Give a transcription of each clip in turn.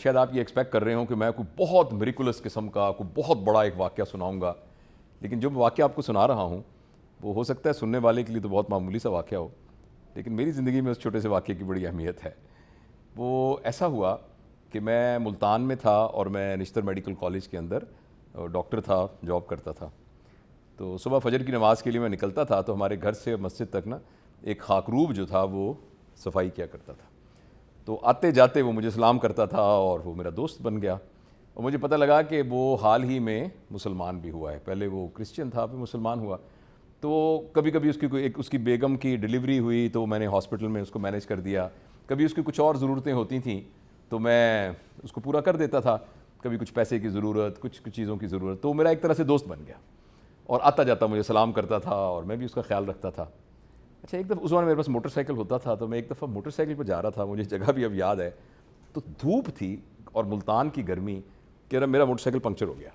شاید آپ یہ ایکسپیکٹ کر رہے ہوں کہ میں کوئی بہت میریکولس قسم کا کوئی بہت بڑا ایک واقعہ سناؤں گا، لیکن جو واقعہ آپ کو سنا رہا ہوں وہ ہو سکتا ہے سننے والے کے لیے تو بہت معمولی سا واقعہ ہو، لیکن میری زندگی میں اس چھوٹے سے واقعے کی بڑی اہمیت ہے۔ وہ ایسا ہوا کہ میں ملتان میں تھا اور میں نشتر میڈیکل کالج کے اندر ڈاکٹر تھا، جاب کرتا تھا۔ تو صبح فجر کی نماز کے لیے میں نکلتا تھا تو ہمارے گھر سے مسجد تک نا ایک خاکروب جو تھا وہ صفائی کیا کرتا تھا۔ تو آتے جاتے وہ مجھے سلام کرتا تھا اور وہ میرا دوست بن گیا، اور مجھے پتہ لگا کہ وہ حال ہی میں مسلمان بھی ہوا ہے۔ پہلے وہ کرسچن تھا، پھر مسلمان ہوا۔ تو کبھی کبھی اس کی بیگم کی ڈیلیوری ہوئی تو میں نے ہاسپٹل میں اس کو مینیج کر دیا، کبھی اس کی کچھ اور ضرورتیں ہوتی تھیں تو میں اس کو پورا کر دیتا تھا، کبھی کچھ پیسے کی ضرورت، کچھ چیزوں کی ضرورت، تو میرا ایک طرح سے دوست بن گیا اور آتا جاتا مجھے سلام کرتا تھا اور میں بھی اس کا خیال رکھتا تھا۔ اچھا ایک دفعہ اس وقت میرے پاس موٹر سائیکل ہوتا تھا، تو میں ایک دفعہ موٹر سائیکل پہ جا رہا تھا، مجھے جگہ بھی اب یاد ہے، تو دھوپ تھی اور ملتان کی گرمی کہ میرا موٹر سائیکل پنکچر ہو گیا۔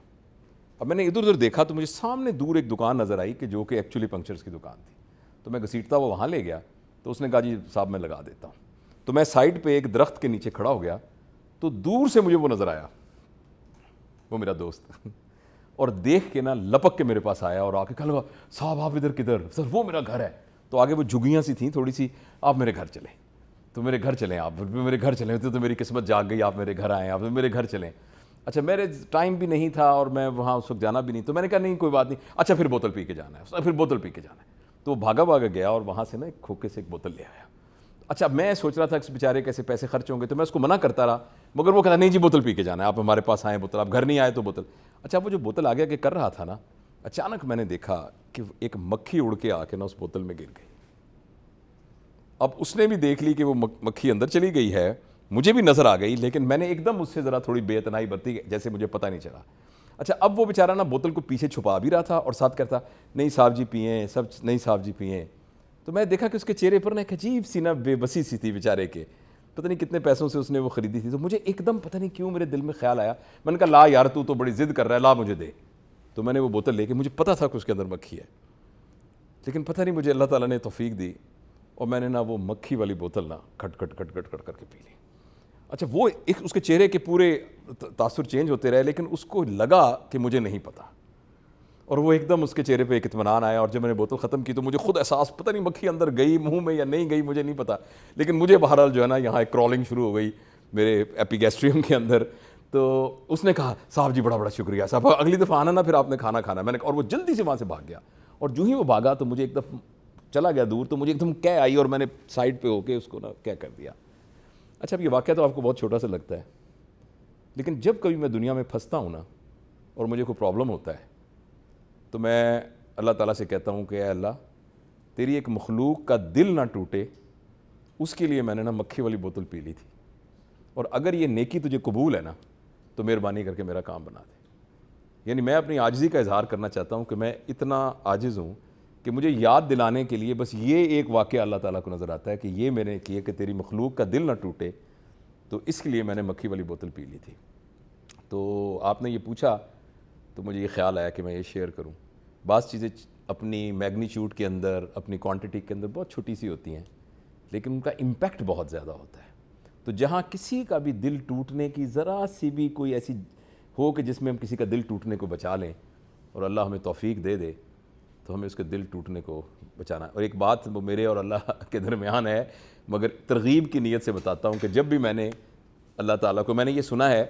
اب میں نے ادھر ادھر دیکھا تو مجھے سامنے دور ایک دکان نظر آئی کہ جو کہ ایکچولی پنکچرز کی دکان تھی، تو میں گھسیٹتا وہ وہاں لے گیا، تو اس نے کہا جی صاحب میں لگا دیتا ہوں۔ تو میں سائڈ پہ ایک درخت کے نیچے کھڑا ہو گیا تو دور سے مجھے وہ نظر آیا، وہ میرا دوست، اور دیکھ کے نا لپک کے میرے پاس آیا اور آ کے کہا لگا صاحب آپ ادھر کدھر؟ سر وہ میرا گھر ہے۔ تو آگے وہ جھگیاں سی تھیں تھوڑی سی، آپ میرے گھر چلیں، تو میرے گھر چلیں، آپ میرے گھر چلیں، تو میری قسمت جاگ گئی، آپ میرے گھر آئیں، آپ میرے گھر چلیں۔ اچھا میرے ٹائم بھی نہیں تھا اور میں وہاں اس وقت جانا بھی نہیں، تو میں نے کہا نہیں کوئی بات نہیں، اچھا پھر بوتل پی کے جانا ہے، پھر بوتل پی کے جانا ہے۔ تو وہ بھاگا بھاگا گیا اور وہاں سے نا ایک کھوکے سے ایک بوتل لے آیا۔ اچھا میں سوچ رہا تھا کہ اس بیچارے کیسے پیسے خرچ ہوں گے، تو میں اس کو منع کرتا رہا، مگر وہ کہتا نہیں جی بوتل پی کے جانا ہے، آپ ہمارے پاس آئیں بوتل، آپ گھر نہیں آئے تو بوتل۔ اچھا وہ جو بوتل آگے آگے کر رہا تھا نا، اچانک میں نے دیکھا کہ ایک مکھی اڑ کے آ کے نا اس بوتل میں گر گئی۔ اب اس نے بھی دیکھ لی کہ وہ مکھی اندر چلی گئی ہے، مجھے بھی نظر آ گئی، لیکن میں نے ایک دم اس سے ذرا تھوڑی بے اعتنائی برتی جیسے مجھے پتہ نہیں چلا۔ اچھا اب وہ بیچارہ نا بوتل کو پیچھے چھپا بھی رہا تھا اور ساتھ کہتا نہیں صاحب جی پئیں، سب نہیں صاحب جی پئیں۔ تو میں نے دیکھا کہ اس کے چہرے پر نا ایک عجیب سی نا بے بسی سی تھی بیچارے کے، پتہ نہیں کتنے پیسوں سے اس نے وہ خریدی تھی۔ تو مجھے ایک دم پتہ نہیں کیوں میرے دل میں خیال آیا، میں نے کہا لا یار تو بڑی ضد کر رہا ہے، لا مجھے دے۔ تو میں نے وہ بوتل لے کے، مجھے پتہ تھا کہ اس کے اندر مکھی ہے، لیکن پتہ نہیں مجھے اللہ تعالیٰ نے توفیق دی اور میں نے نا وہ مکھی والی بوتل نا کھٹ کھٹ کھٹ کھٹ کھٹ کر کے پی لی۔ اچھا وہ ایک اس کے چہرے کے پورے تاثر چینج ہوتے رہے، لیکن اس کو لگا کہ مجھے نہیں پتہ، اور وہ ایک دم اس کے چہرے پہ ایک اطمینان آیا۔ اور جب میں نے بوتل ختم کی تو مجھے خود احساس، پتہ نہیں مکھی اندر گئی منہ میں یا نہیں گئی مجھے نہیں پتہ، لیکن مجھے بہرحال جو ہے نا یہاں ایک کرالنگ شروع ہو گئی میرے ایپیگیسٹریم کے اندر۔ تو اس نے کہا صاحب جی بڑا بڑا شکریہ صاحب، اگلی دفعہ آنا نا پھر آپ نے کھانا کھانا۔ میں نے کہا، اور وہ جلدی سے وہاں سے بھاگ گیا، اور جو ہی وہ بھاگا تو مجھے ایک دفعہ چلا گیا دور، تو مجھے ایک دم کہہ آئی اور میں نے سائڈ پہ ہو کے اس کو نا کہہ کر دیا۔ اچھا اب یہ واقعہ تو آپ کو بہت چھوٹا سا لگتا ہے، لیکن جب کبھی میں دنیا میں پھنستا ہوں نا اور مجھے کوئی پرابلم ہوتا ہے تو میں اللہ تعالیٰ سے کہتا ہوں کہ اے اللہ تیری ایک مخلوق کا دل نہ ٹوٹے، اس کے لیے میں نے نا مکھی والی بوتل پی لی تھی، اور اگر یہ نیکی تجھے قبول ہے نا تو مہربانی کر کے میرا کام بنا دے۔ یعنی میں اپنی عاجزی کا اظہار کرنا چاہتا ہوں کہ میں اتنا عاجز ہوں کہ مجھے یاد دلانے کے لیے بس یہ ایک واقعہ اللہ تعالیٰ کو نظر آتا ہے کہ یہ میں نے کیا کہ تیری مخلوق کا دل نہ ٹوٹے، تو اس کے لیے میں نے مکھی والی بوتل پی لی تھی۔ تو آپ نے یہ پوچھا تو مجھے یہ خیال آیا کہ میں یہ شیئر کروں۔ بعض چیزیں اپنی میگنیچیوڈ کے اندر، اپنی کوانٹٹی کے اندر بہت چھوٹی سی ہوتی ہیں، لیکن ان کا امپیکٹ بہت زیادہ ہوتا ہے۔ تو جہاں کسی کا بھی دل ٹوٹنے کی ذرا سی بھی کوئی ایسی ہو کہ جس میں ہم کسی کا دل ٹوٹنے کو بچا لیں اور اللہ ہمیں توفیق دے دے، تو ہمیں اس کے دل ٹوٹنے کو بچانا ہے۔ اور ایک بات وہ میرے اور اللہ کے درمیان ہے، مگر ترغیب کی نیت سے بتاتا ہوں کہ جب بھی میں نے اللہ تعالیٰ کو، میں نے یہ سنا ہے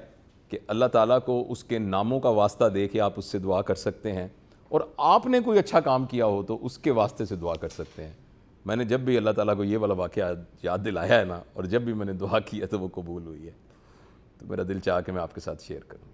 کہ اللہ تعالیٰ کو اس کے ناموں کا واسطہ دے کے آپ اس سے دعا کر سکتے ہیں، اور آپ نے کوئی اچھا کام کیا ہو تو اس کے واسطے سے دعا کر سکتے ہیں۔ میں نے جب بھی اللہ تعالیٰ کو یہ والا واقعہ یاد دلایا ہے نا، اور جب بھی میں نے دعا کی ہے تو وہ قبول ہوئی ہے، تو میرا دل چاہا کہ میں آپ کے ساتھ شیئر کروں۔